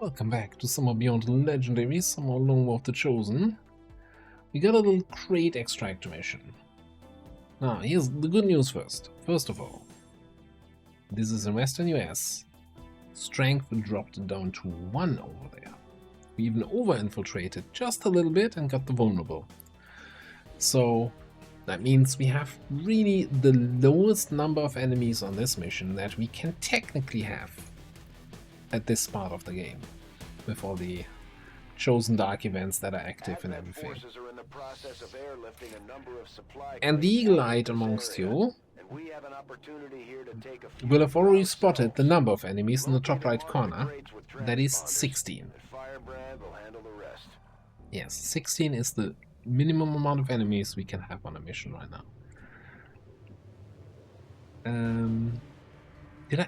Welcome back to some more Beyond the Legendary, some more Lone Wolf the Chosen. We got a little crate extractor mission. Now, here's the good news first. First of all, this is in Western US. Strength dropped down to 1 over there. We even over-infiltrated just a little bit and got the vulnerable. So, that means we have really the lowest number of enemies on this mission that we can technically have at this part of the game, with all the chosen dark events that are active and everything. And the eagle-eyed amongst you will have already spotted the number of enemies in the top right corner. That is 16. Yes, 16 is the minimum amount of enemies we can have on a mission right now.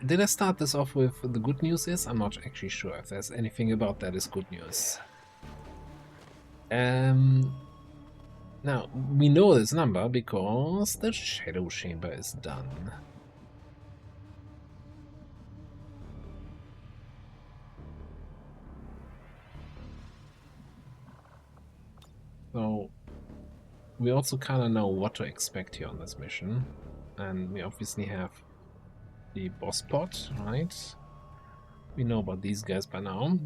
Did I start this off with the good news is? I'm not actually sure if there's anything about that is good news. Now, we know this number because the Shadow Chamber is done. So, we also kind of know what to expect here on this mission. And we obviously have the boss pot, right? We know about these guys by now.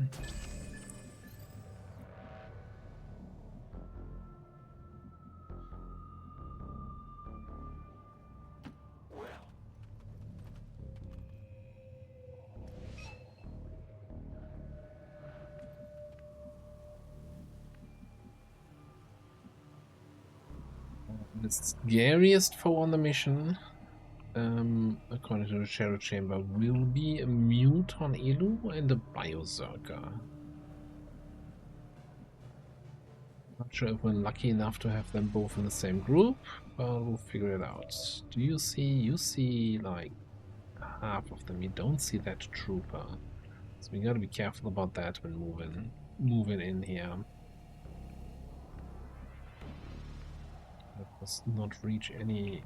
The scariest foe on the mission, according to the Shadow Chamber, will be a Muton and a Berserker. Not sure if we're lucky enough to have them both in the same group, but we'll figure it out. Do you see? You see like half of them. You don't see that trooper, so we gotta be careful about that when moving in here. That does not reach any.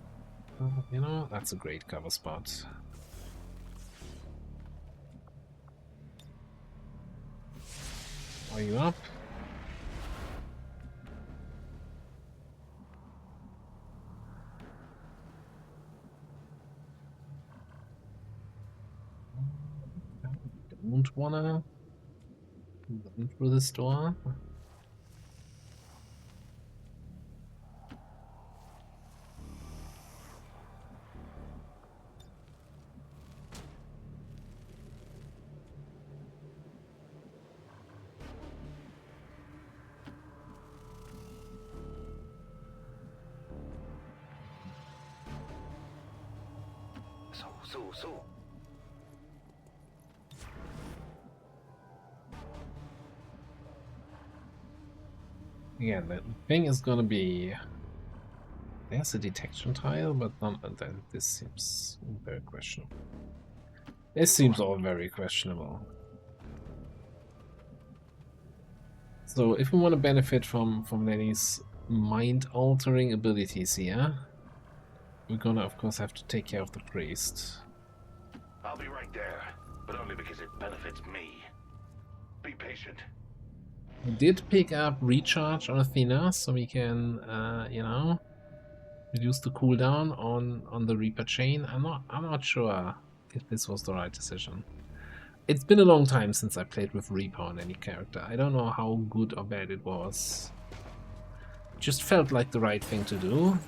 You know, that's a great cover spot. Are you up? Don't wanna run through this door. So. Yeah, the thing is gonna be... There's a detection tile, but this seems very questionable. This seems all very questionable. So if we want to benefit from Lenny's mind-altering abilities here, we're gonna of course have to take care of the priest. I'll be right there, but only because it benefits me. Be patient. We did pick up recharge on Athena, so we can, you know, reduce the cooldown on the Reaper chain. I'm not sure if this was the right decision. It's been a long time since I played with Reaper on any character. I don't know how good or bad it was. It just felt like the right thing to do.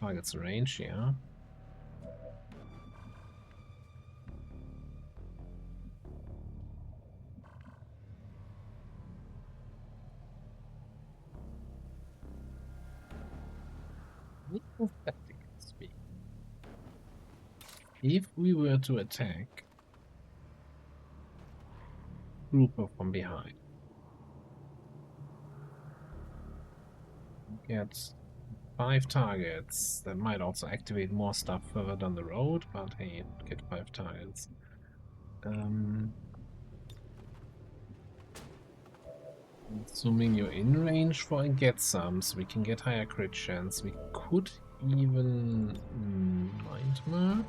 Target's range, yeah. If we were to attack Grouper from behind, get 5 targets. That might also activate more stuff further down the road, but hey, get 5 targets. Assuming you're in range for a get some, so we can get higher crit chance. We could even mind merge.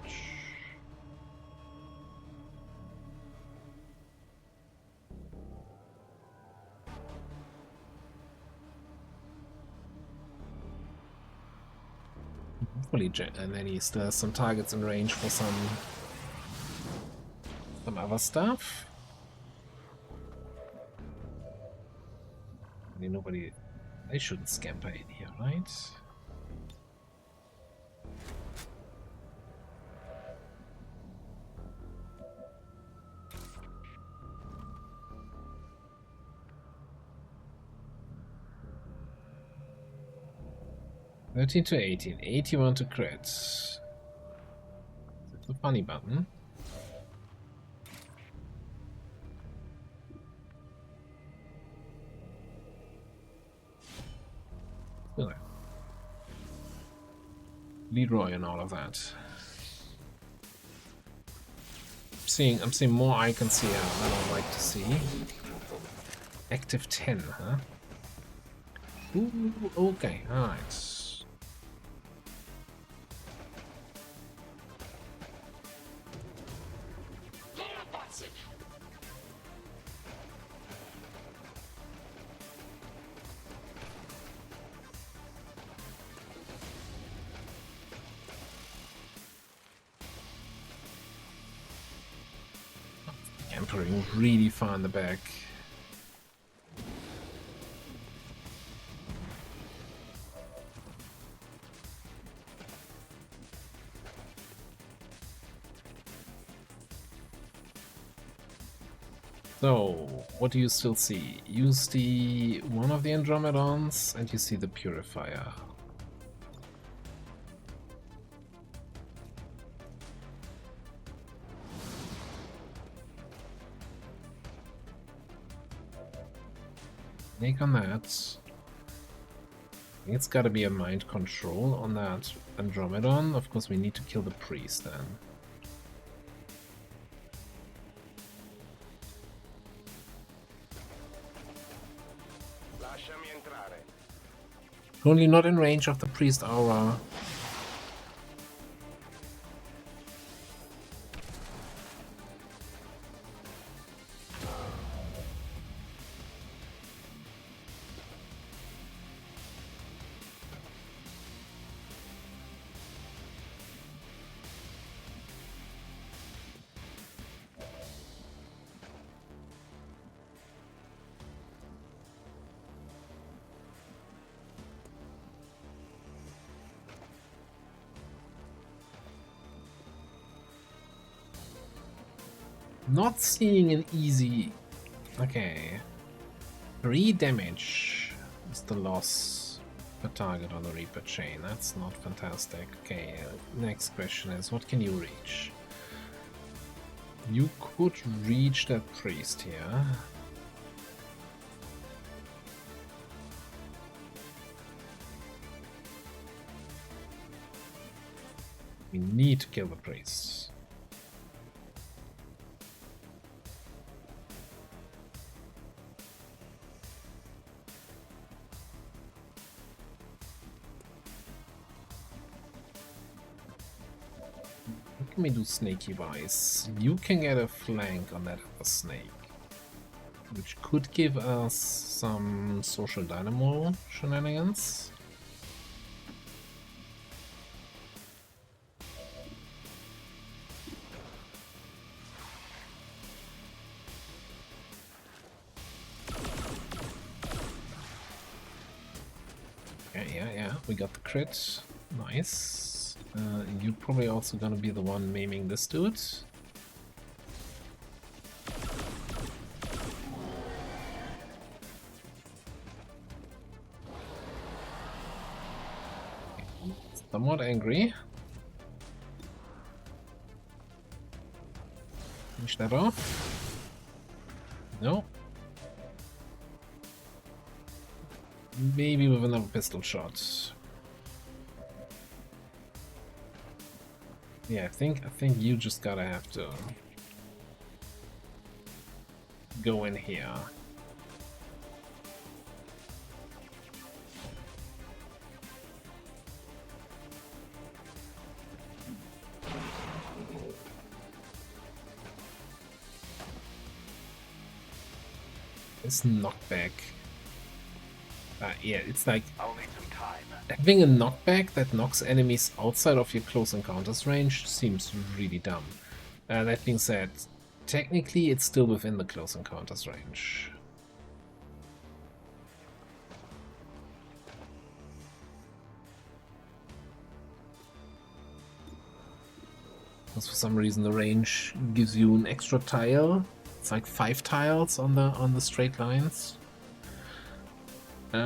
Hopefully, and then he still has some targets in range for some other stuff. I mean, nobody. They shouldn't scamper in here, right? $13 to 18. 81 to crit. It's a funny button. Good. Leroy and all of that. I'm seeing more icons here than I'd like to see. Active 10, huh? Ooh, okay, alright. Scampering really far in the back. So, what do you still see? You see one of the Andromedons and you see the Purifier. Take on that. It's gotta be a mind control on that Andromedon. Of course, we need to kill the priest then. Only not in range of the priest aura. Not seeing an easy... Okay. 3 damage is the loss per target on the Reaper chain. That's not fantastic. Okay, next question is, what can you reach? You could reach that priest here. We need to kill the priest. Let me do snaky wise. You can get a flank on that other snake, which could give us some social dynamo shenanigans. Yeah, we got the crit. Nice. You're probably also gonna be the one maiming this dude. Somewhat angry. Finish that off. No. Maybe with another pistol shot. Yeah, I think you just gotta have to go in here. This knockback. Yeah, it's like I'll need some time. having a knockback that knocks enemies outside of your close encounters range seems really dumb. That being said, technically it's still within the close encounters range. Because for some reason the range gives you an extra tile. It's like 5 tiles on the straight lines. We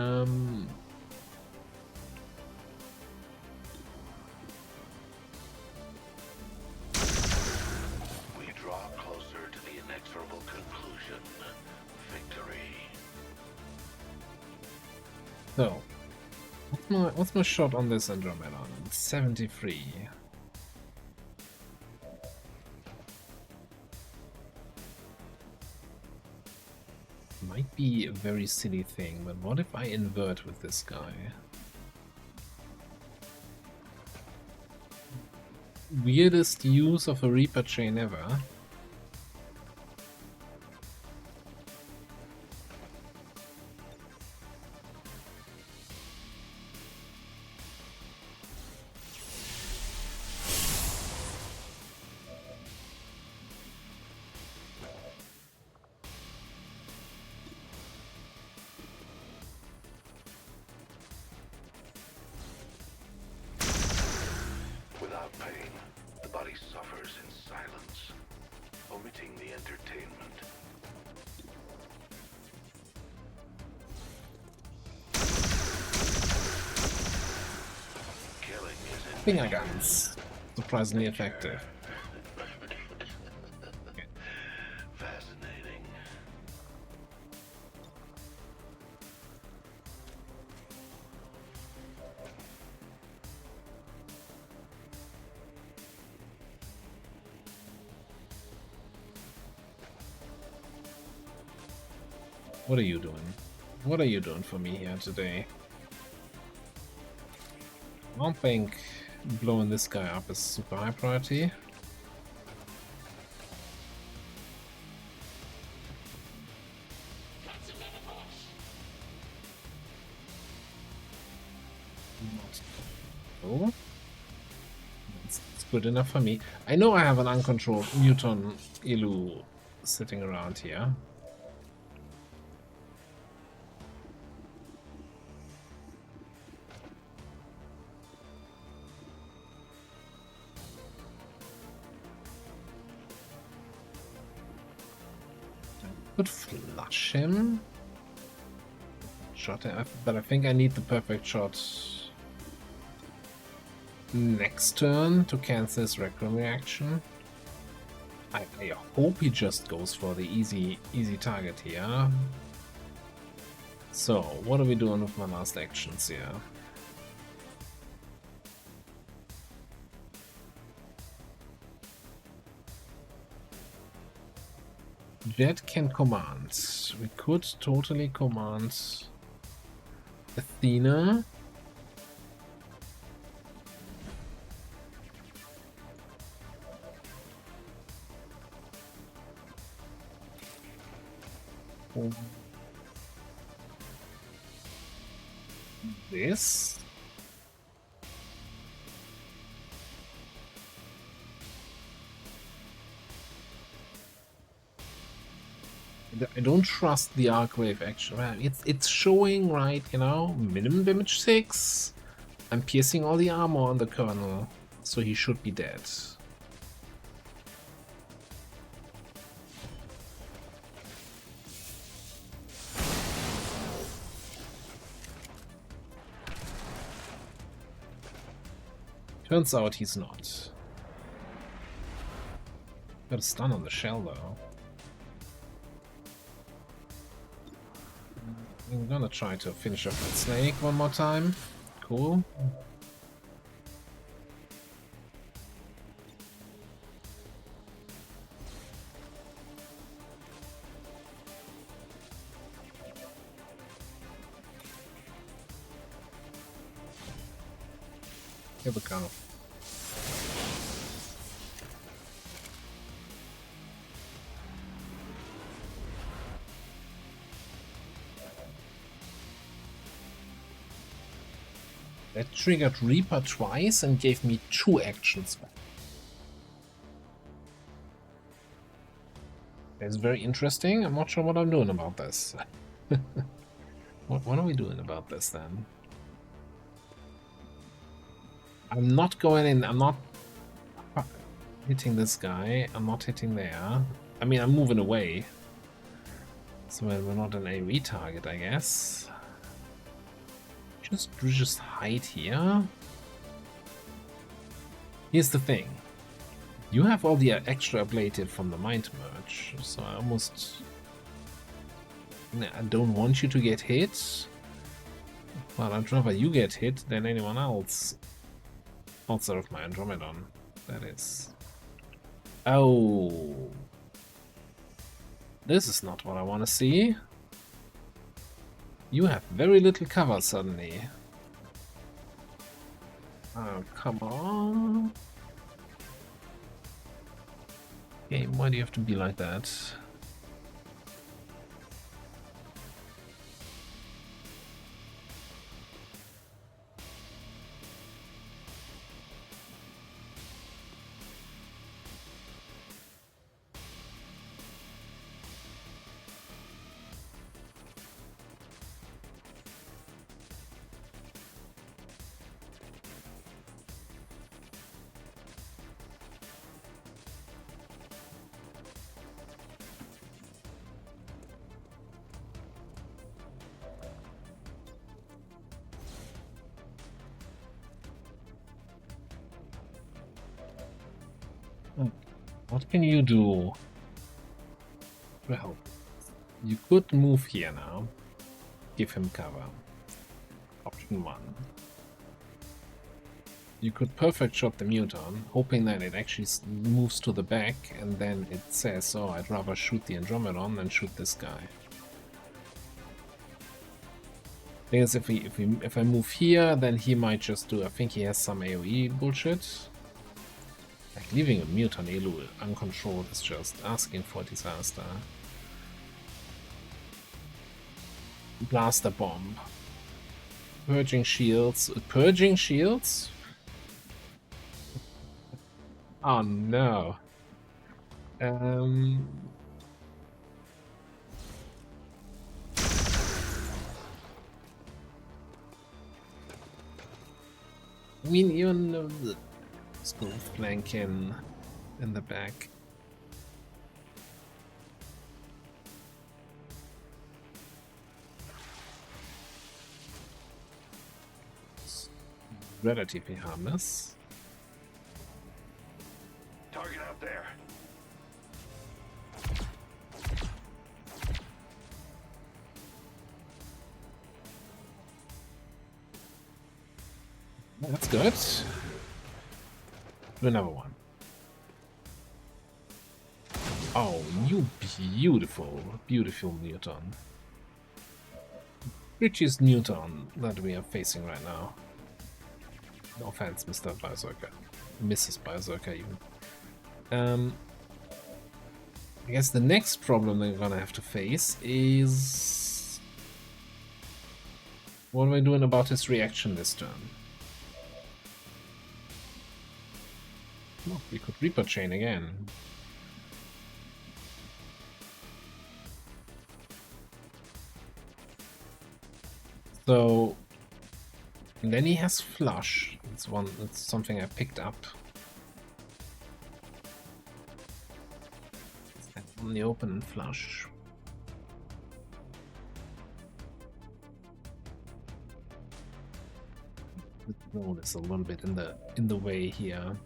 draw closer to the inexorable conclusion. Victory. So, what's my shot on this Andromedon? 73. Might be a very silly thing, but what if I invert with this guy? Weirdest use of a Reaper chain ever. Without pain, the body suffers in silence, omitting the entertainment. Killing is Finger guns. Surprisingly effective. fascinating. What are you doing? What are you doing for me here today? I don't think blowing this guy up is super high priority. Oh, it's good enough for me. I know I have an uncontrolled Muton Ilu sitting around here. Could flush him. Shot, but I think I need the perfect shot next turn to cancel his Rec Room reaction. I hope he just goes for the easy target here. So, what are we doing with my last actions here? Jet can command. We could totally command Athena. This. I don't trust the Arcwave action. It's showing, right, you know, minimum damage 6. I'm piercing all the armor on the Colonel, so he should be dead. Turns out he's not. Got a stun on the shell though. I'm gonna try to finish up that snake one more time. Cool. Here we go. That triggered Reaper twice and gave me 2 actions back. That's very interesting. I'm not sure what I'm doing about this. What are we doing about this then? I'm not going in. I'm not hitting this guy. I'm not hitting there. I mean, I'm moving away. So we're not an AoE target, I guess. Just hide here. Here's the thing. You have all the extra ablative from the Mind Merge, so I almost... I don't want you to get hit. Well, I'd rather you get hit than anyone else. Outside of my Andromedon, that is. Oh. This is not what I want to see. You have very little cover suddenly. Oh, come on. Game, why do you have to be like that? What can you do? Well, you could move here now. Give him cover. Option 1. You could perfect shot the Muton, hoping that it actually moves to the back, and then it says, oh, I'd rather shoot the Andromedon than shoot this guy. Because if I move here, then he might just do, I think he has some AoE bullshit. Like leaving a Muton Elu uncontrolled is just asking for disaster. Blaster bomb. Purging shields. Purging shields? Oh no. We even know the school flank in the back. It's relatively harmless. Target out there. That's good. Do another one. Oh, you beautiful, beautiful Muton. Richest Muton that we are facing right now. No offense, Mr. Berserker. Mrs. Berserker even. I guess the next problem that we're gonna have to face is... what are we doing about his reaction this turn? Oh, we could Reaper Chain again. So... and then he has Flush. It's something I picked up. On the open and Flush. The roll is a little bit in the way here.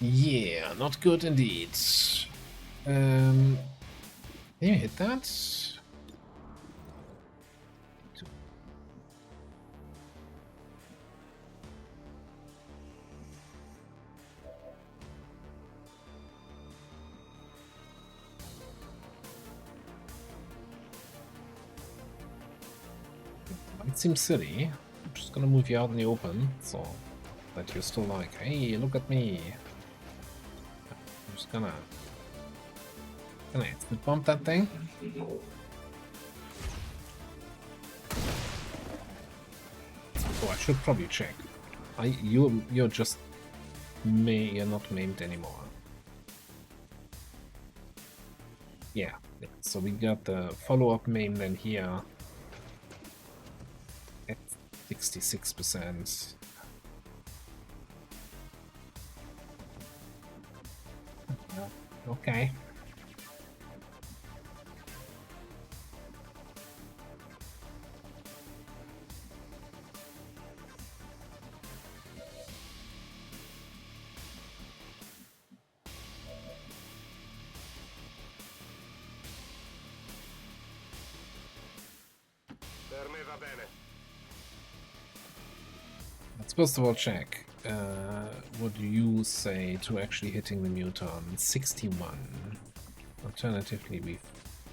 Yeah, not good indeed. Can you hit that? It seems silly. I'm just gonna move you out in the open, so that you're still like, hey, look at me. I'm just gonna instant bump that thing. Oh, I should probably check. You're just you're not maimed anymore. Yeah. So we got the follow-up maim then here at 66%. Okay. Let's first of all check what you say to actually hitting the Muton. 61. Alternatively, we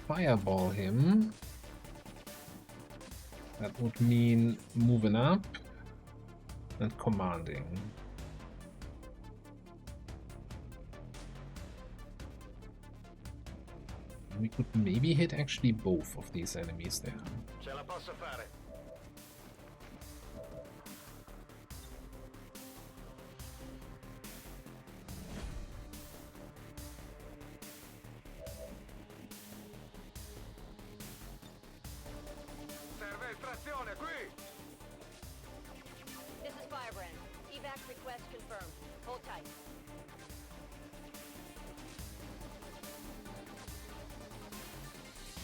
fireball him. That would mean moving up and commanding. We could maybe hit actually both of these enemies there. Ce la posso fare. Serve estrazione qui. This is Firebrand. Evac request confirmed. Hold tight.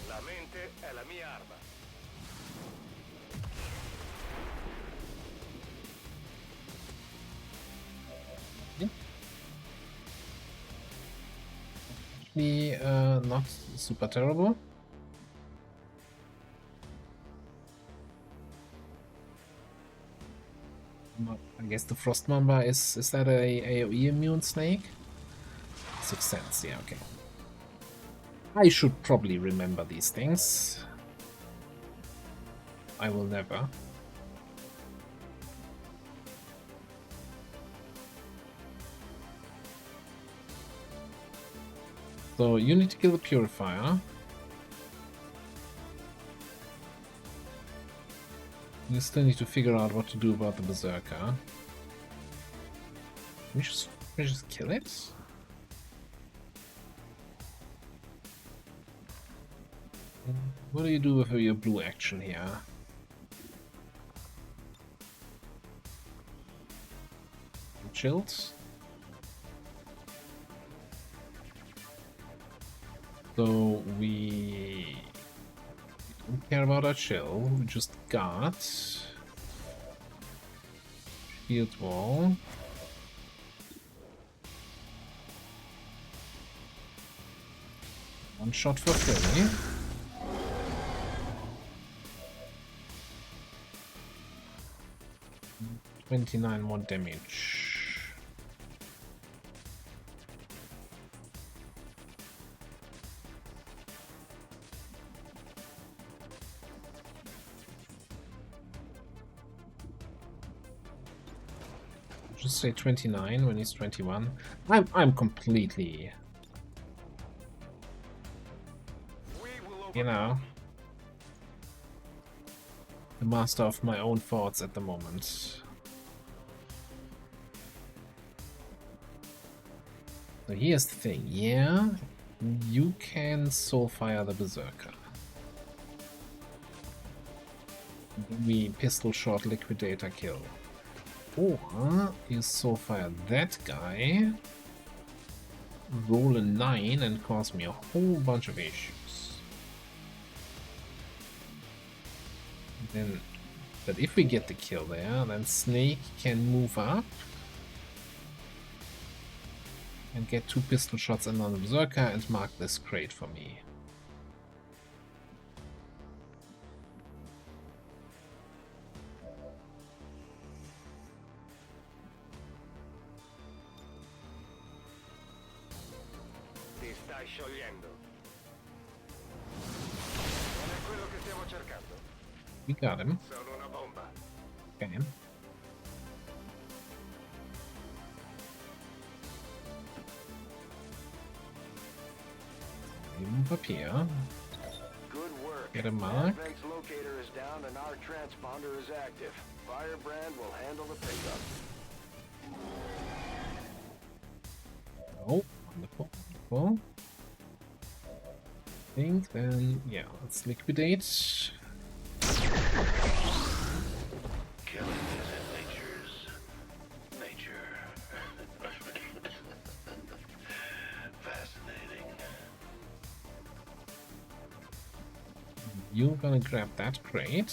La mente è la mia arma. Not super terrible. I guess the Frost Mamba is that a AoE immune snake? 6 cents, yeah, okay. I should probably remember these things. I will never. So you need to kill the Purifier. You still need to figure out what to do about the Berserker. Can we just kill it? What do you do with your blue action here? Chilled? So we don't care about our chill, we just got shield wall. One shot for free. $29 more damage. Just say 29 when he's 21. I'm completely, you know, the master of my own thoughts at the moment. So here's the thing, yeah, you can soulfire the Berserker. We pistol shot liquidator kill. Or you soulfire that guy, roll a 9 and cause me a whole bunch of issues. Then, but if we get the kill there, then Snake can move up And get 2 pistol shots in on the Berserker and mark this crate for me. Ti stai sciogliendo. Non è quello che stiamo cercando. We got him. Sono una bomba. Okay. We move up here. Good work. Get a mark. Advanced locator is down and our transponder is active. Firebrand will handle the pickup. Oh, wonderful, wonderful. I think then, yeah, let's liquidate. Killing is in nature's nature. Fascinating. You're gonna grab that crate.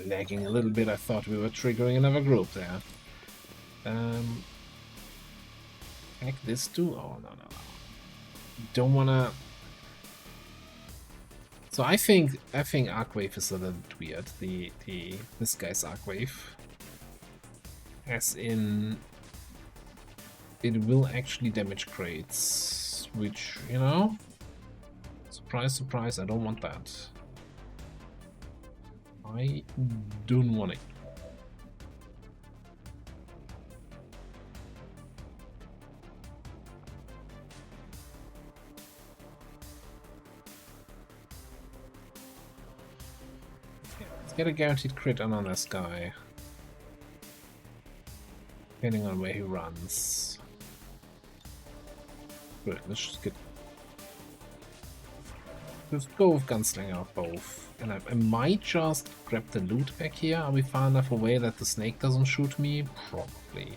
Lagging a little bit, I thought we were triggering another group there. Hack this too? Oh, no, no, no. Don't wanna... So I think Arcwave is a little bit weird, this guy's Arcwave. As in... It will actually damage crates, which, you know... Surprise, surprise, I don't want that. I don't want it. Let's get a guaranteed crit on this guy. Depending on where he runs. Good, let's just get... Let's go with Gunslinger both. And I might just grab the loot back here. Are we far enough away that the snake doesn't shoot me? Probably.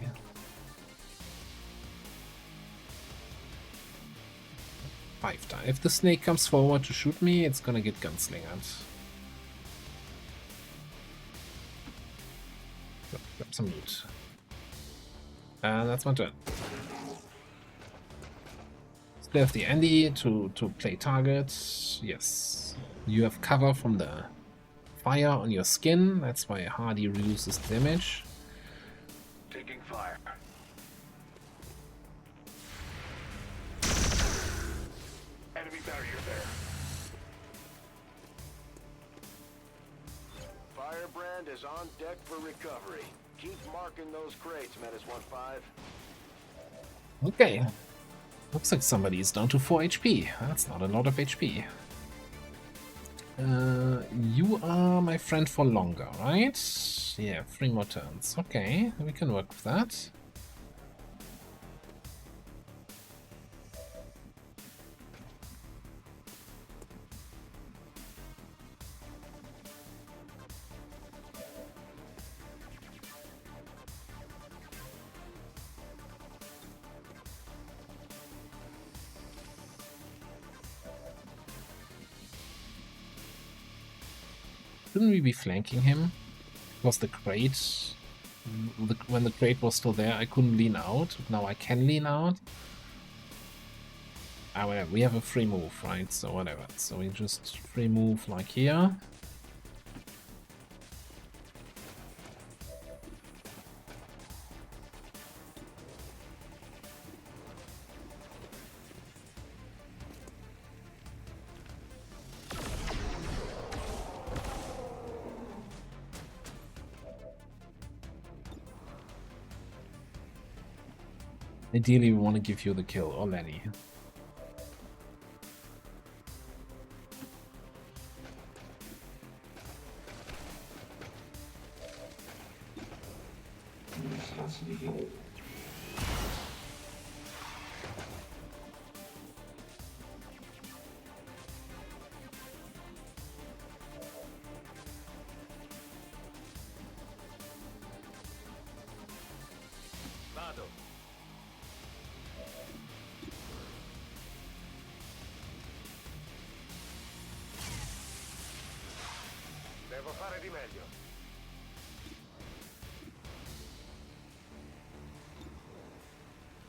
If the snake comes forward to shoot me, it's gonna get gunslingered. Grab some loot. And that's my turn. Still have the Andy to play target. Yes. You have cover from the fire on your skin. That's why Hardy reduces damage. Taking fire. Enemy barrier there. Firebrand is on deck for recovery. Keep marking those crates, Menace 1-5. Okay. Looks like somebody is down to 4 HP. That's not a lot of HP. You are my friend for longer, right? Yeah, 3 more turns. Okay, we can work with that. Shouldn't we be flanking him? Because the crate... when the crate was still there, I couldn't lean out. Now I can lean out. Ah, whatever. We have a free move, right? So whatever. So we just free move like here. Ideally, we want to give you the kill, or Lenny. Vado. Devo fare di meglio.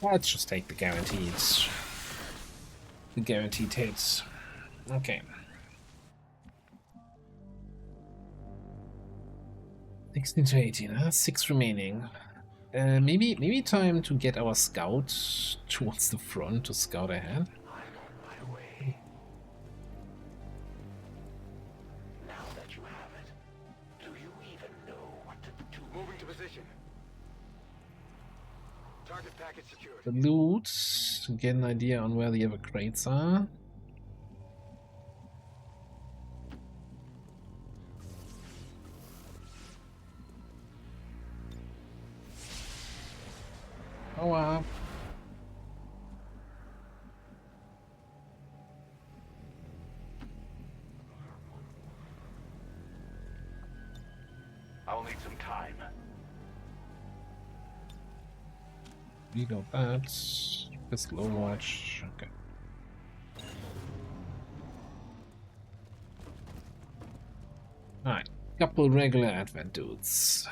Let's just take the guaranteed. The guaranteed hits. Okay. 16 to 18, huh? 6 remaining. Maybe time to get our scout towards the front to scout ahead. I'm on my way. Now that you have it, do you even know what to do? Moving to position. Target package secured. The loot, to get an idea on where the other crates are. Power up. I'll need some time. Reload that. Pistol Overwatch. Okay. Alright. Couple regular advent dudes.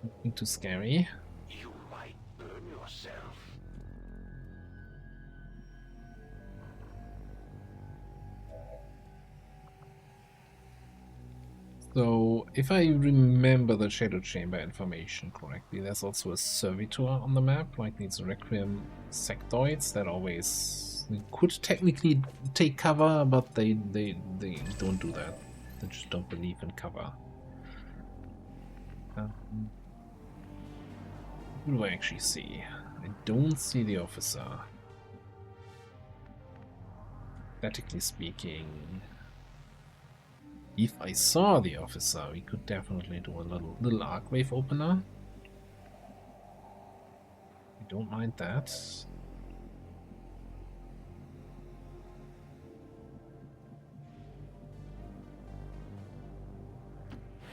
Nothing too scary. You might burn yourself. So, if I remember the Shadow Chamber information correctly, there's also a servitor on the map, like these Requiem sectoids that always could technically take cover, but they don't do that. They just don't believe in cover. Who do I actually see? I don't see the officer. Statically speaking, if I saw the officer, we could definitely do a little arcwave opener. I don't mind that.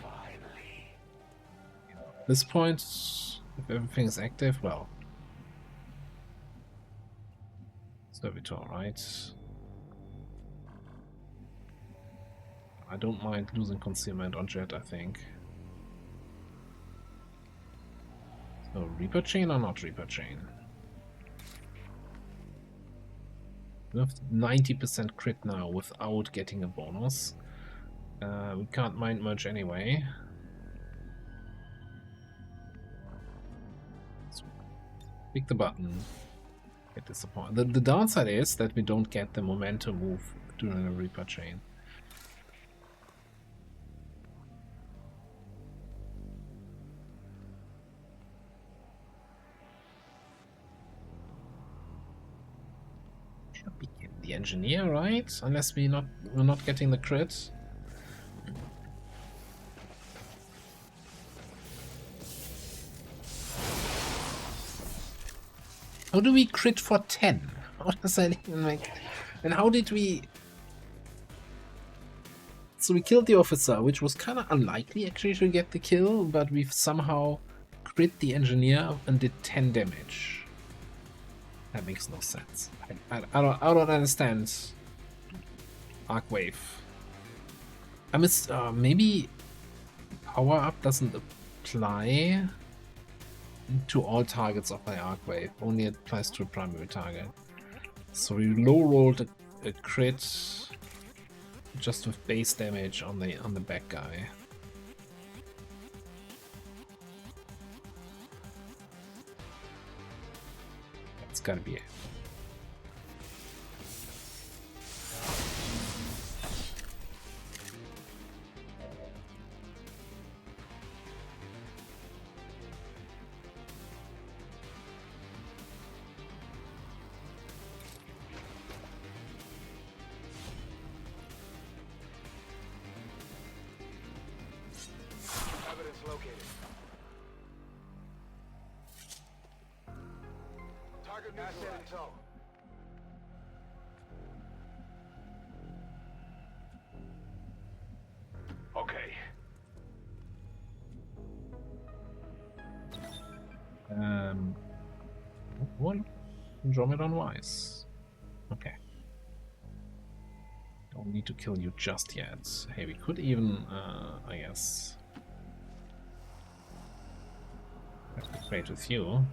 Finally. At this point, if everything is active, well, servitor, right? I don't mind losing concealment on Jet, I think. So, Reaper Chain or not Reaper Chain? We have 90% crit now without getting a bonus. We can't mind much anyway. So, pick the button. Get disappointed. The downside is that we don't get the momentum move during a Reaper Chain. The engineer, right? Unless we're not getting the crit. How do we crit for 10? How does that even make? And how did we? So we killed the officer, which was kind of unlikely actually to get the kill, but we've somehow crit the engineer and did 10 damage. That makes no sense. I don't understand. Arcwave. I miss. Maybe power up doesn't apply to all targets of my Arcwave. Only applies to a primary target. So we low rolled a crit just with base damage on the back guy. That's gotta be it. Evidence located. Target asset in tow. Okay. One Andromedan Wise. Okay. Don't need to kill you just yet. Hey, we could even, I guess. Have to trade with you.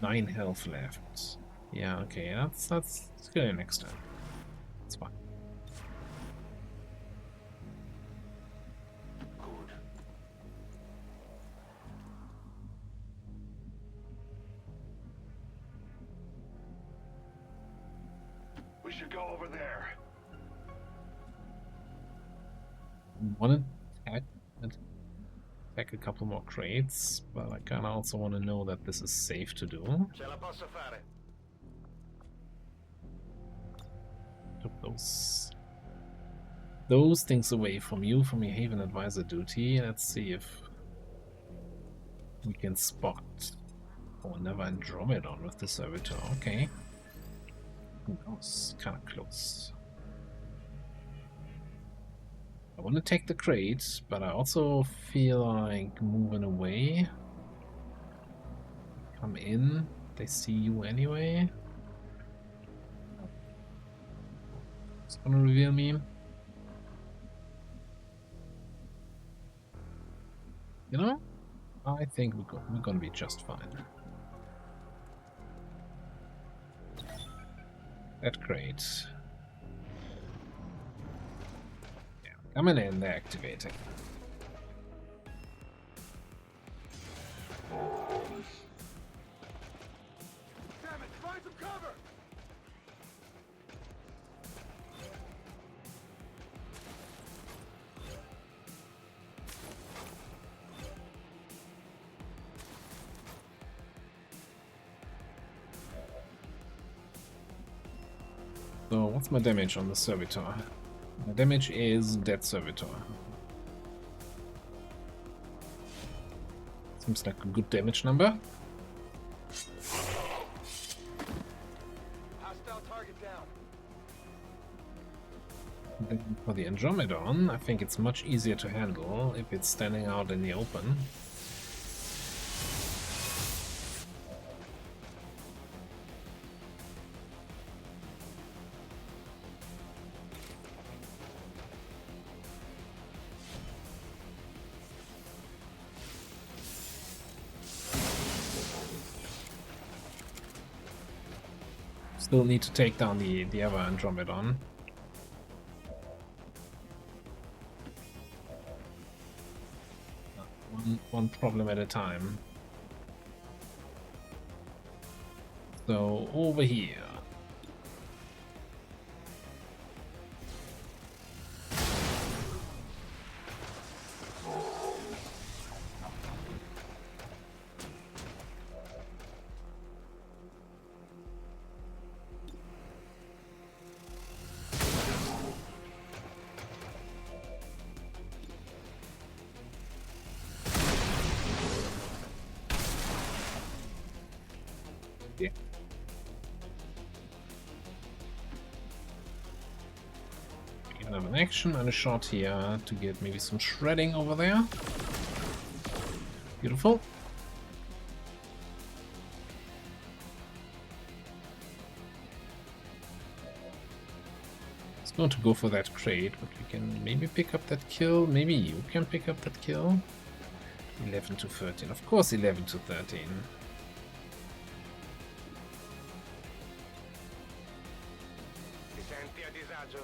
9 health left. Yeah, okay, that's good next time. It's fine. Good. We should go over there. Want to attack a couple more crates, but I kind of also want to know that this is safe to do. Ce la posso fare. Took those things away from you, from your Haven Advisor duty. Let's see if we can spot. Oh, never Andromedon with the servitor. Okay. That was kind of close. I want to take the crate, but I also feel like moving away. Come in. They see you anyway. It's gonna reveal me. You know, I think we're gonna be just fine. That crate. Yeah, coming in, they're activating. Damn it! Find some cover! So, what's my damage on the servitor? My damage is dead servitor. Seems like a good damage number. Hostile target down. Then for the Andromedon, I think it's much easier to handle if it's standing out in the open. Still need to take down the other Andromedon. One problem at a time. So over here. Yeah. We can have an action and a shot here to get maybe some shredding over there. Beautiful. It's going to go for that crate, but we can maybe pick up that kill. Maybe you can pick up that kill. 11 to 13. Of course 11 to 13. Ti senti a disagio?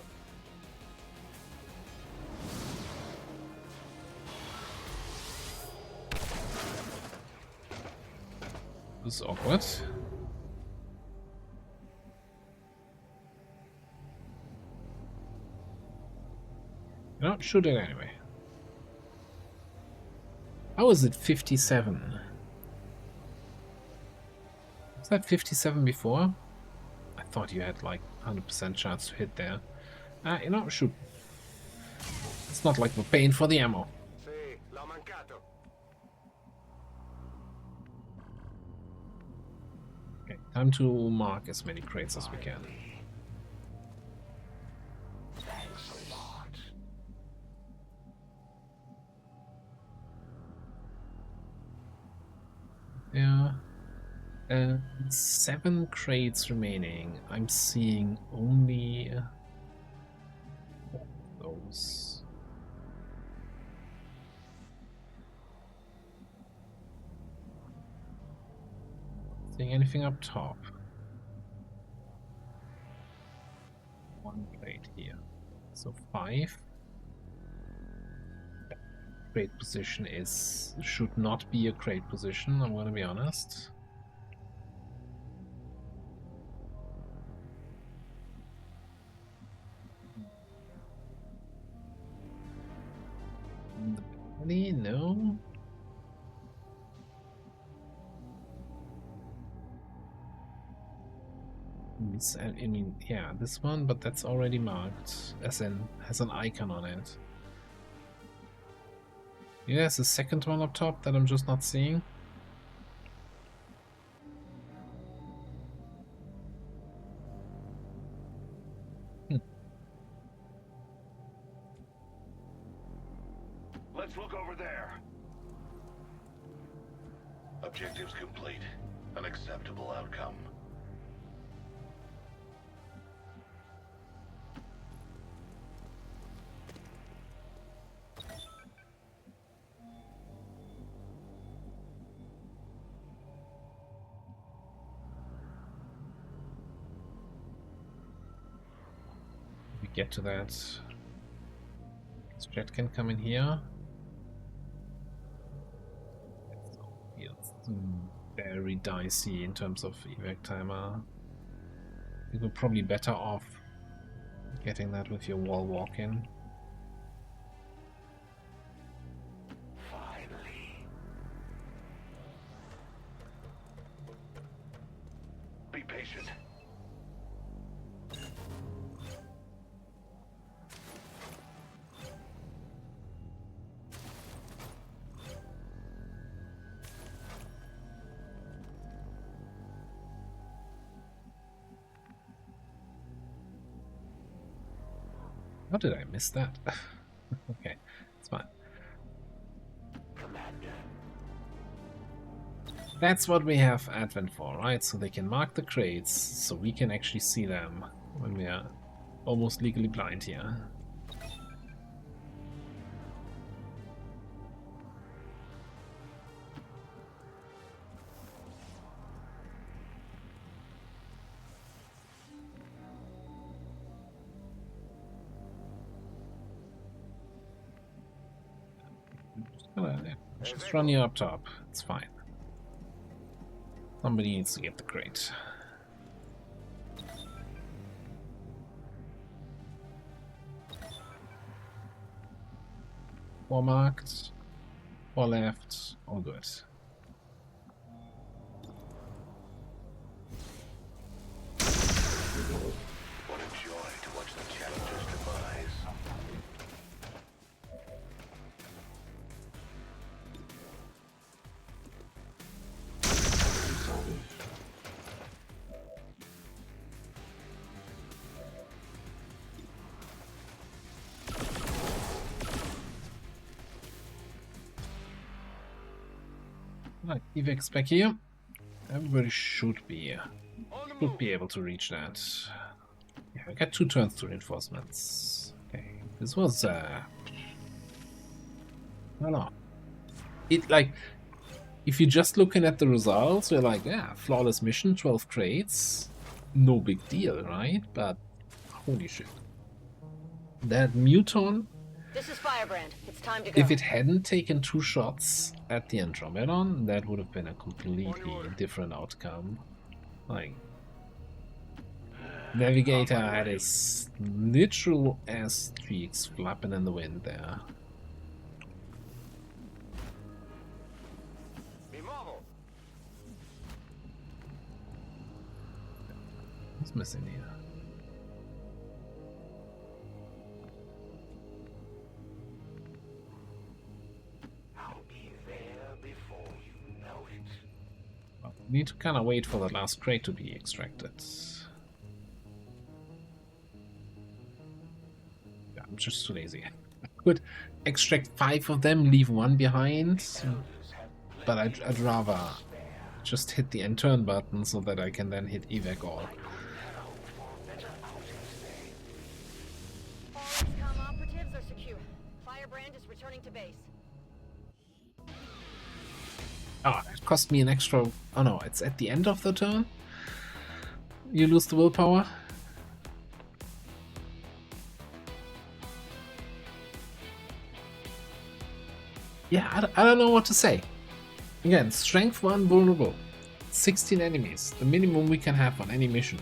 This is awkward. You know, shoot it anyway. How is it 57? Was that 57 before? I thought you had like 100% chance to hit there. You know, shoot. It's not like we're paying for the ammo. Sì, l'ho mancato. Okay, time to mark as many crates as we can. Thanks a lot. Yeah. 7 crates remaining. I'm seeing only those. Seeing anything up top? One crate here. So 5. Crate position should not be a crate position, I'm gonna be honest. No. I mean, yeah, this one, but that's already marked, as in, has an icon on it. Yeah, there's a second one up top that I'm just not seeing. Let's look over there. Objectives complete. An acceptable outcome. We get to that. This jet can come in here. It's very dicey in terms of evac timer. You're probably better off getting that with your wall walk-in. Finally. Be patient. How did I miss that? Okay, it's fine. Commander. That's what we have Advent for, right? So they can mark the crates, so we can actually see them when we are almost legally blind here. Just run you up top. It's fine. Somebody needs to get the crate. Four marked. 4 left. All good. What a joy to watch the challenger's demise. Right, evacs back here. Everybody should be able to reach that. Yeah, I got 2 turns to reinforcements. Okay, this was I don't know. It like if you're just looking at the results, you're like, yeah, flawless mission, 12 crates, no big deal, right? But holy shit, that Muton. This is Firebrand. It's time to go. If it hadn't taken 2 shots at the Andromedon, that would have been a completely different outcome. Like, Navigator had his literal ass cheeks flapping in the wind there. What's missing here? We need to kind of wait for the last crate to be extracted. Yeah, I'm just too lazy. I could extract 5 of them, leave 1 behind, but I'd rather just hit the end turn button so that I can then hit evac all. All XCOM operatives are secure. Firebrand is returning to base. Ah, that cost me an extra... Oh no, it's at the end of the turn. You lose the willpower. Yeah, I don't know what to say. Again, strength 1 vulnerable. 16 enemies, the minimum we can have on any mission.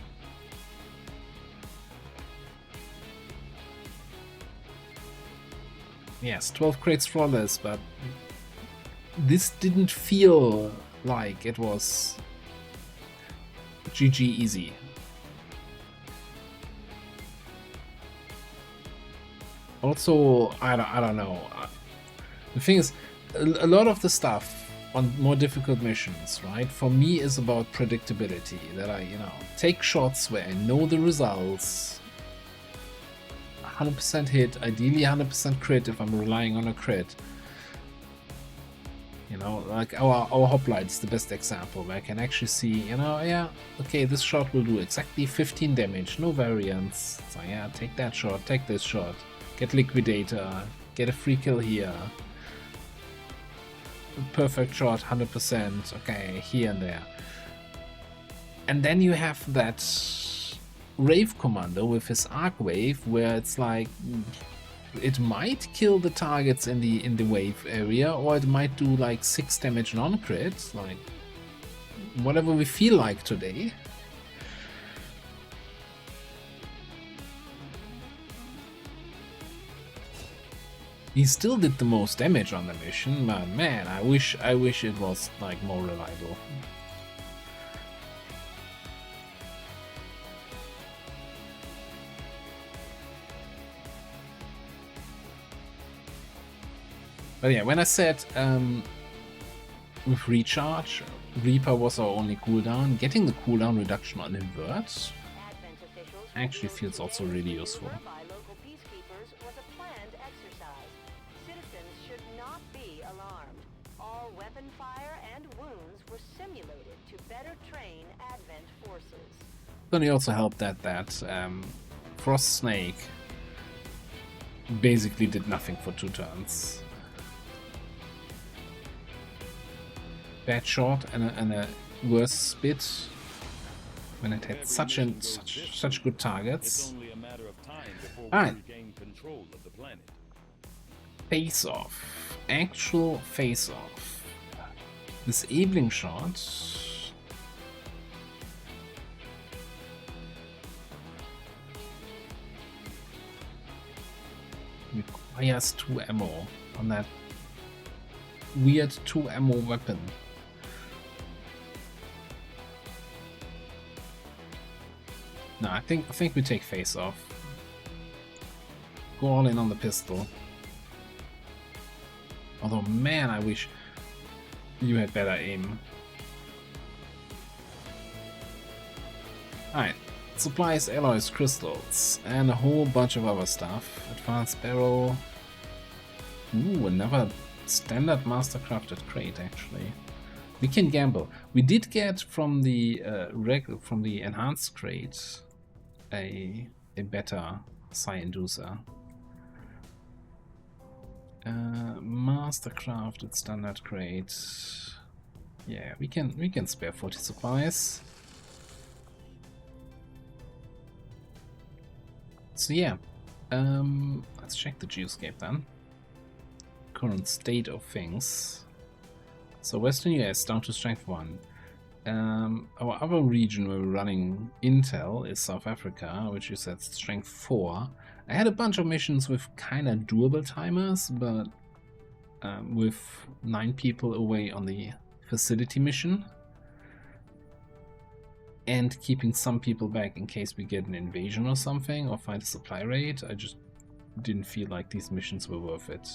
Yes, 12 crates flawless, but this didn't feel like it was GG easy. Also, I don't know. The thing is, a lot of the stuff on more difficult missions, right, for me is about predictability. That I, take shots where I know the results. 100% hit, ideally 100% crit if I'm relying on a crit. Like our hoplite is the best example, where I can actually see, yeah, okay, this shot will do exactly 15 damage, no variance. So yeah, take that shot, take this shot, get liquidator, get a free kill here. Perfect shot, 100%, okay, here and there. And then you have that Rave Commando with his Arc Wave, where it's like, it might kill the targets in the wave area, or it might do like 6 damage non-crit, like whatever we feel like today. He still did the most damage on the mission, but man, I wish it was like more reliable. But yeah, when I said with recharge, Reaper was our only cooldown, getting the cooldown reduction on Invert actually feels also really useful. Then it also helped that Frost Snake basically did nothing for 2 turns. Bad shot and a worse spit when it had such good targets. Alright. Face off. Actual face off. Disabling shot. Requires 2 ammo on that weird 2 ammo weapon. No, I think we take face off. Go all in on the pistol. Although, man, I wish you had better aim. Alright. Supplies, alloys, crystals, and a whole bunch of other stuff. Advanced barrel. Ooh, another standard mastercrafted crate, actually. We can gamble. We did get from the enhanced crate a better psi inducer. Mastercrafted standard crate. Yeah, we can spare 40 supplies. So yeah, let's check the Geoscape then. Current state of things. So Western US down to strength 1. Our other region where we're running intel is South Africa, which is at strength 4. I had a bunch of missions with kind of doable timers, but with 9 people away on the facility mission. And keeping some people back in case we get an invasion or something, or find a supply raid. I just didn't feel like these missions were worth it.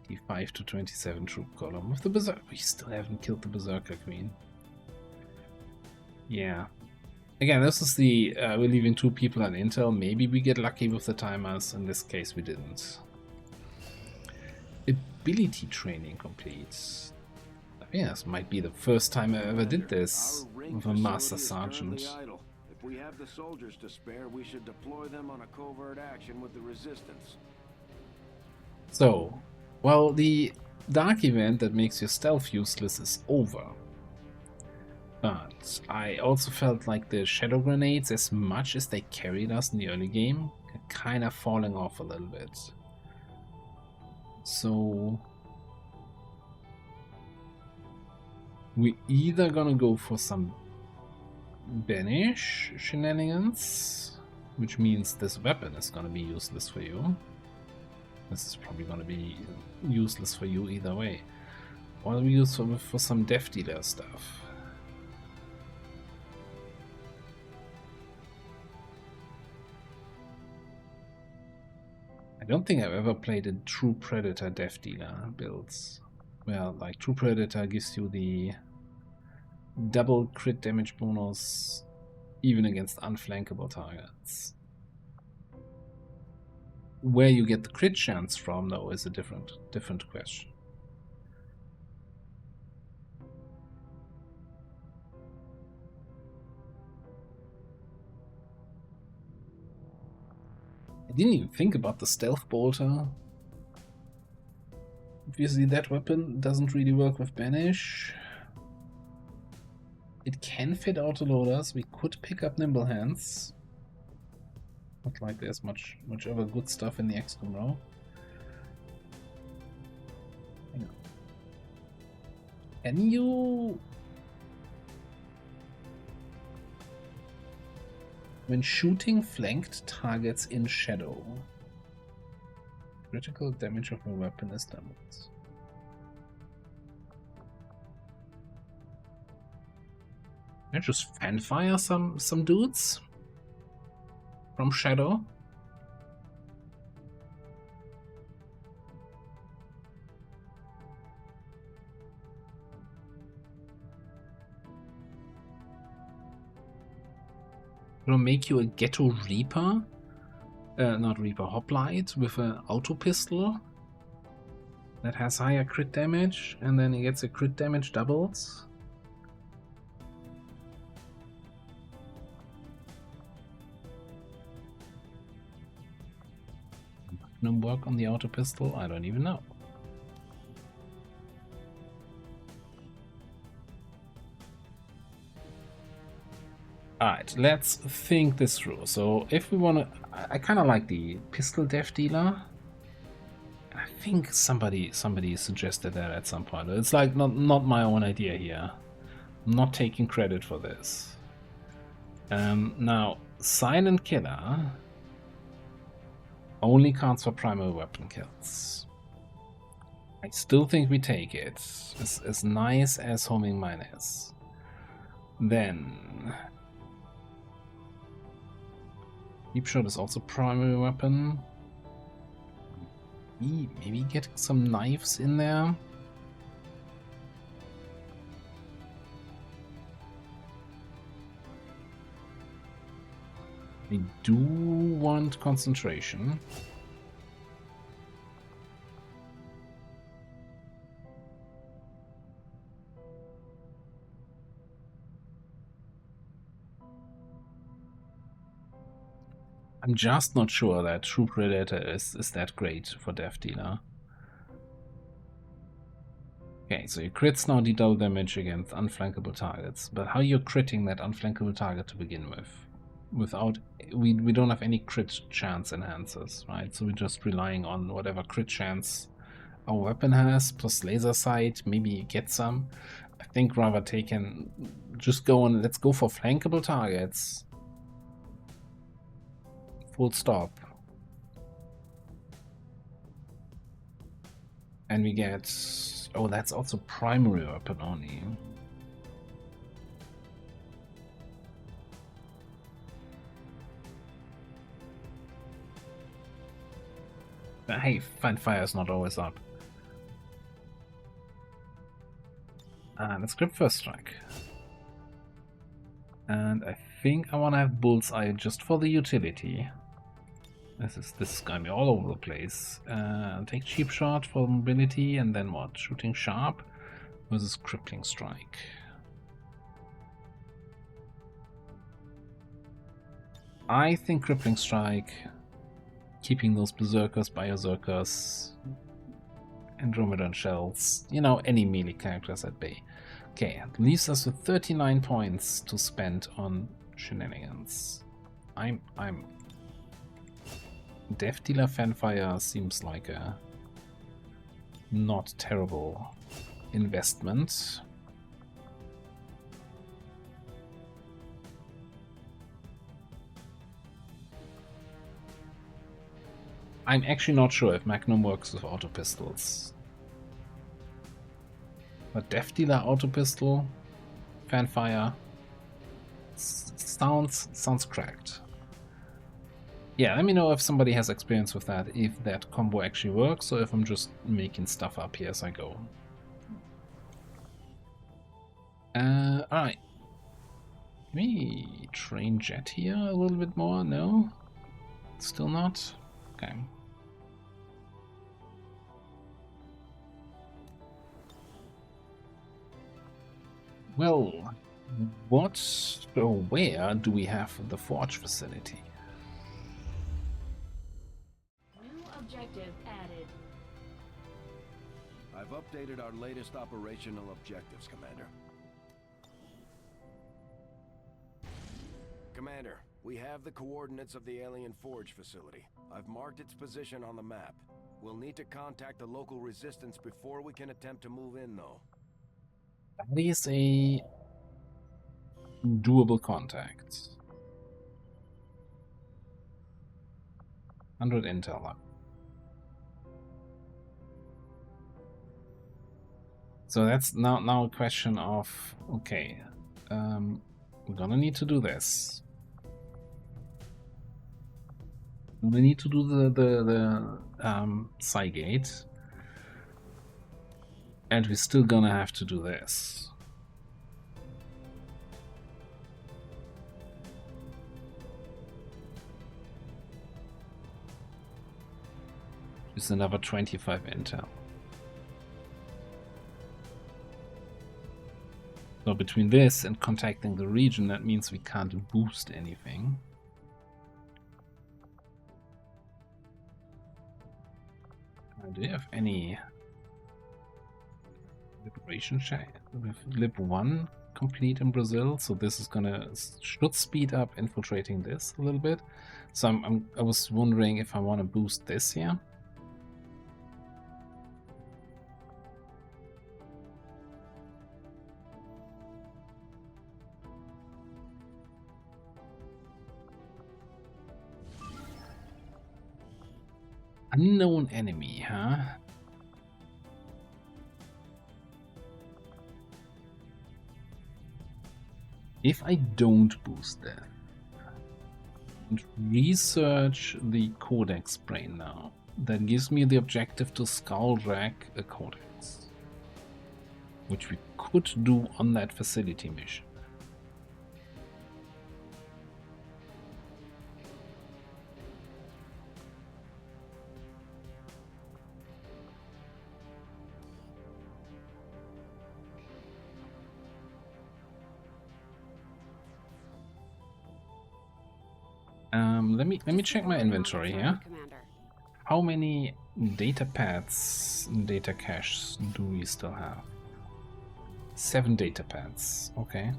D5 to 27 troop column with the Berserker. We still haven't killed the Berserker Queen. Yeah. Again, this is the we're leaving 2 people on intel. Maybe we get lucky with the timers. In this case, we didn't. Ability training complete. think this might be the first time I ever did this Our ring with a Master facility is currently Sergeant. idle. If we have the soldiers to spare, we should deploy them on a covert action with the resistance. So, well, the dark event that makes your stealth useless is over. But I also felt like the shadow grenades, as much as they carried us in the early game, are kind of falling off a little bit. So we either gonna go for some banish shenanigans, which means this weapon is gonna be useless for you. This is probably gonna be useless for you either way. Or we use for some death dealer stuff. I don't think I've ever played a True Predator Death Dealer builds. Well, like True Predator gives you the double crit damage bonus even against unflankable targets. Where you get the crit chance from, though, is a different question. I didn't even think about the stealth bolter. Obviously that weapon doesn't really work with banish. It can fit autoloaders. We could pick up nimble hands. Not like there's much other good stuff in the XCOM row. Hang on. Can you... When shooting flanked targets in shadow, critical damage of a weapon is doubled. Can I just fanfire some dudes from shadow? Gonna make you a ghetto reaper, not reaper, hoplite with an auto pistol that has higher crit damage, and then it gets a crit damage doubled. Magnum work on the auto pistol? I don't even know. Alright, let's think this through. So if we want to... I kind of like the pistol death dealer. I think somebody suggested that at some point. It's like not my own idea here. I'm not taking credit for this. Now, Silent Killer only counts for primary weapon kills. I still think we take it. As nice as Homing Mine is. Then... Deep Shot is also primary weapon. Maybe get some knives in there. We do want concentration. I'm just not sure that True Predator is that great for Death Dealer. Okay, so your crits now do double damage against unflankable targets, but how you're critting that unflankable target to begin with? Without we don't have any crit chance enhancers, right? So we're just relying on whatever crit chance our weapon has, plus laser sight, maybe get some. I think rather taken just go on, let's go for flankable targets. Full stop. And we get... Oh, that's also primary weapon only. But hey, Find Fire is not always up. Let's grab First Strike. And I think I want to have Bullseye just for the utility. This is gonna be all over the place. Take Cheap Shot for mobility, and then what? Shooting Sharp. versus Crippling Strike. I think Crippling Strike, keeping those Berserkers, Berserkers, Andromedan Shells, you know, any melee characters at bay. Okay, it leaves us with 39 points to spend on shenanigans. I'm Death Dealer Fanfire seems like a not terrible investment. I'm actually not sure if Magnum works with auto pistols. But Death Dealer auto pistol, Fanfire, sounds cracked. Yeah, let me know if somebody has experience with that, if that combo actually works, or if I'm just making stuff up here as I go. Alright. Can we train Jet here a little bit more? No? Still not? Okay. Well, what or where do we have the forge facility? New objective added. I've updated our latest operational objectives, Commander. Commander, we have the coordinates of the alien forge facility. I've marked its position on the map. We'll need to contact the local resistance before we can attempt to move in, though. That is a doable contact. 100 intel. So that's now a question of, okay, we're gonna need to do this. We need to do the Cygate. And we're still gonna have to do this. It's another 25 intel. So between this and contacting the region, that means we can't boost anything. Do you have any liberation check with Lib 1 complete in Brazil? So this is should speed up infiltrating this a little bit. So I was wondering if I want to boost this here. Unknown enemy, huh? If I don't boost that and research the codex brain now, that gives me the objective to skullrack a codex, which we could do on that facility mission. Let me check my inventory here. How many data pads, data caches do we still have? 7 data pads. Okay.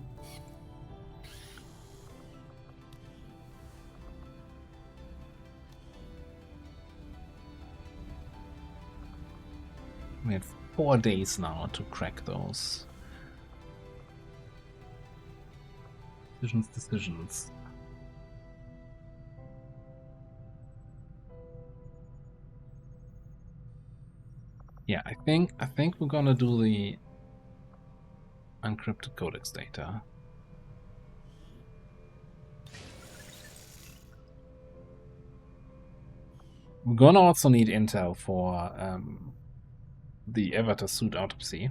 We have 4 days now to crack those. Decisions. Yeah, I think we're gonna do the encrypted codex data. We're gonna also need intel for the Avatar suit autopsy.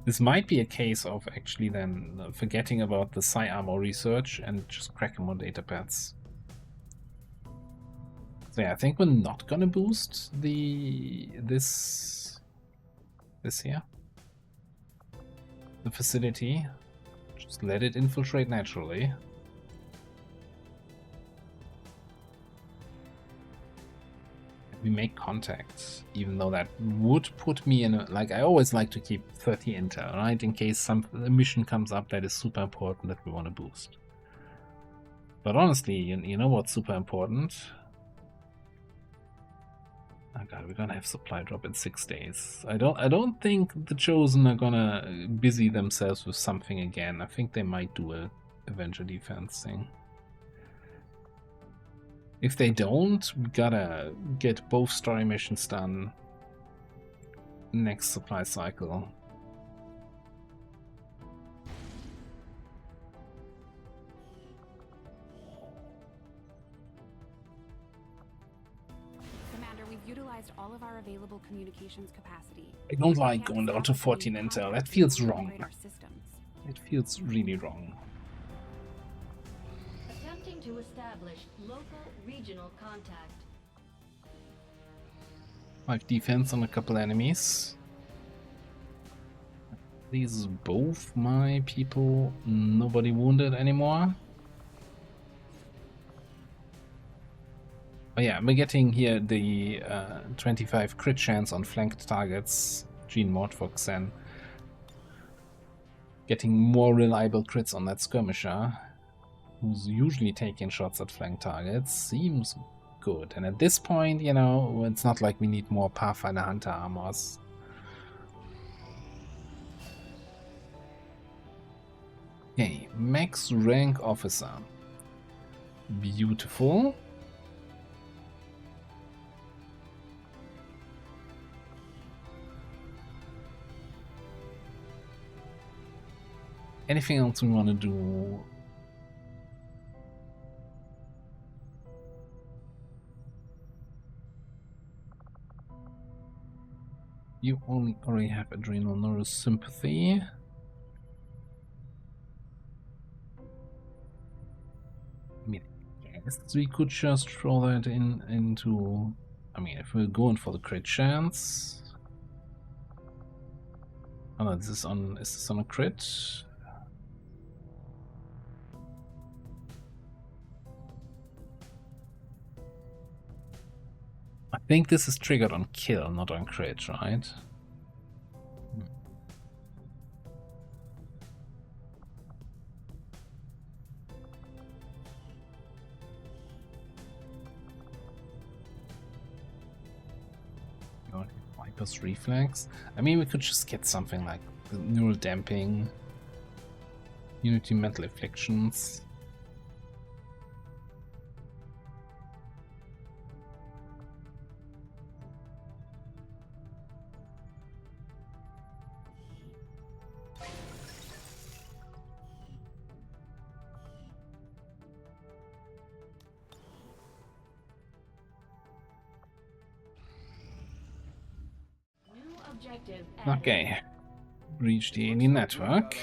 This might be a case of actually then forgetting about the Psi Armor research and just cracking more data pads. So yeah, I think we're not gonna boost this here. The facility. Just let it infiltrate naturally. We make contacts, even though that would put me in a, like, I always like to keep 30 intel, right, in case a mission comes up that is super important that we want to boost. But honestly, you know what's super important? Oh god, we're gonna have supply drop in 6 days. I don't think the Chosen are gonna busy themselves with something again. I think they might do a Avenger defense thing. If they don't, we gotta get both story missions done next supply cycle. Commander, we've utilized all of our available communications capacity. I don't like going down to 14 intel. That feels wrong. It feels really wrong. Attempting to establish local regional contact. 5 defense on a couple enemies. These are both my people. Nobody wounded anymore. Oh yeah, we're getting here the 25 crit chance on flanked targets. Gene mod for Xen. Getting more reliable crits on that skirmisher, who's usually taking shots at flank targets. Seems good. And at this point, you know, it's not like we need more Pathfinder Hunter armors. Okay, max rank officer. Beautiful. Anything else we want to do? You already have adrenal nervous sympathy. I mean, yes, we could just throw that into. I mean, if we're going for the crit chance. Oh no, this is on. Is this on a crit? I think this is triggered on kill, not on crit, right? Viper's reflex. I mean, we could just get something like neural damping, unity mental afflictions. Okay, reach the alien network.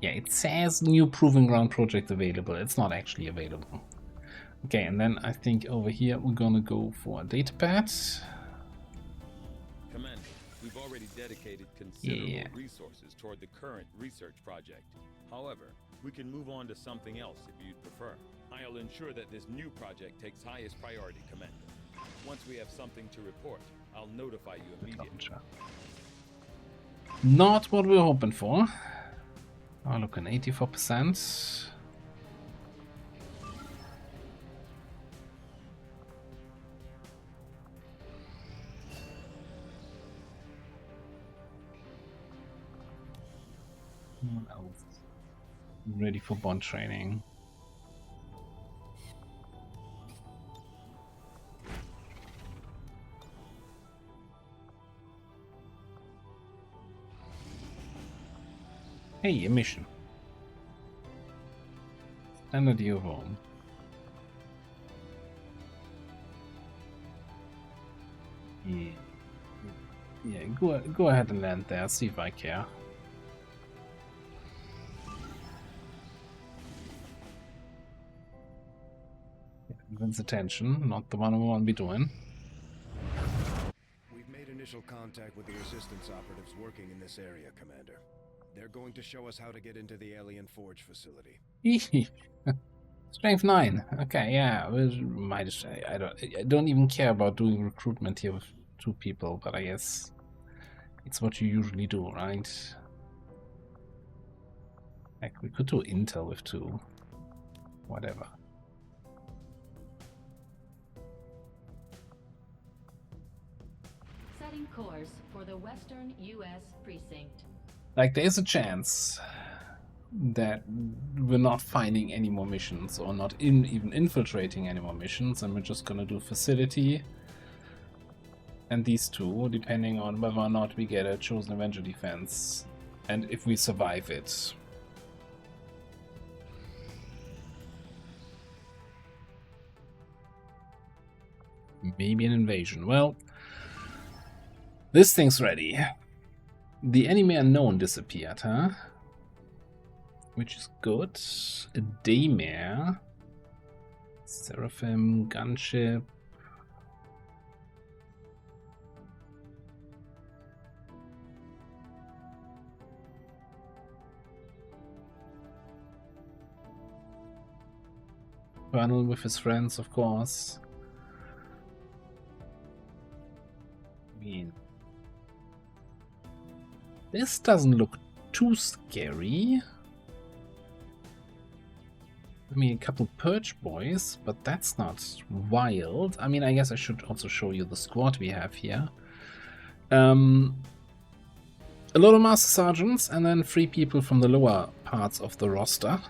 Yeah, it says new proving ground project available. It's not actually available. Okay, and then I think over here we're gonna go for a datapad. Commander, we've already dedicated considerable resources toward the current research project. However, we can move on to something else if you'd prefer. I'll ensure that this new project takes highest priority, Commander. Once we have something to report, I'll notify you immediately. Not what we were hoping for. Oh, look, an 84%. What else? Ready for bond training. Hey, a mission. Standard year home. Yeah, go ahead and land there, see if I care. Vince attention, not the one we want to be doing. We've made initial contact with the Resistance operatives working in this area, Commander. They're going to show us how to get into the Alien Forge facility. Strength 9. Okay, yeah. I don't even care about doing recruitment here with 2 people, but I guess it's what you usually do, right? Like, we could do intel with 2. Whatever. Setting course for the Western U.S. precinct. Like, there's a chance that we're not finding any more missions, or not even infiltrating any more missions, and we're just gonna do facility and these 2, depending on whether or not we get a chosen Avenger defense, and if we survive it. Maybe an invasion. Well, this thing's ready. The enemy unknown disappeared, huh? Which is good. A daymare. Seraphim, gunship. Colonel with his friends, of course. I mean, this doesn't look too scary. I mean, a couple Purge boys, but that's not wild. I mean, I guess I should also show you the squad we have here. A lot of Master Sergeants, and then 3 people from the lower parts of the roster.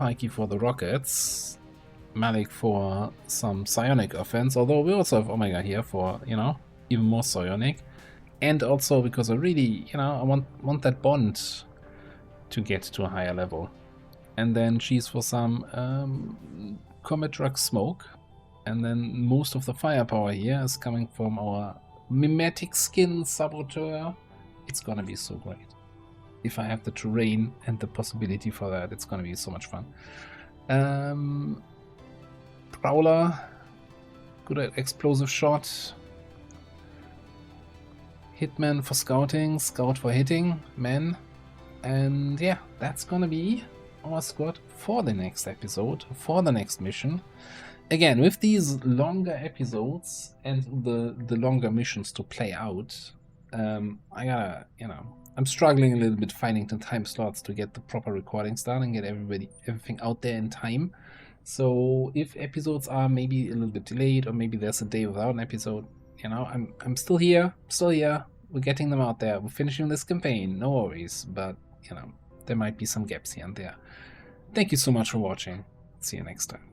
Pikey for the rockets, Malik for some psionic offense, although we also have Omega here for, you know, even more psionic. And also because I really, you know, I want that bond to get to a higher level. And then she's for some combat drug smoke. And then most of the firepower here is coming from our mimetic skin saboteur. It's gonna be so great. If I have the terrain and the possibility for that, it's gonna be so much fun. Prowler, good at explosive shot. Hitman for scouting, scout for hitting, men. And yeah, that's gonna be our squad for the next episode, for the next mission. Again, with these longer episodes and the longer missions to play out, I gotta, you know, I'm struggling a little bit finding the time slots to get the proper recordings done and get everything out there in time. So if episodes are maybe a little bit delayed, or maybe there's a day without an episode, you know, I'm still here. We're getting them out there. We're finishing this campaign, no worries. But, you know, there might be some gaps here and there. Thank you so much for watching. See you next time.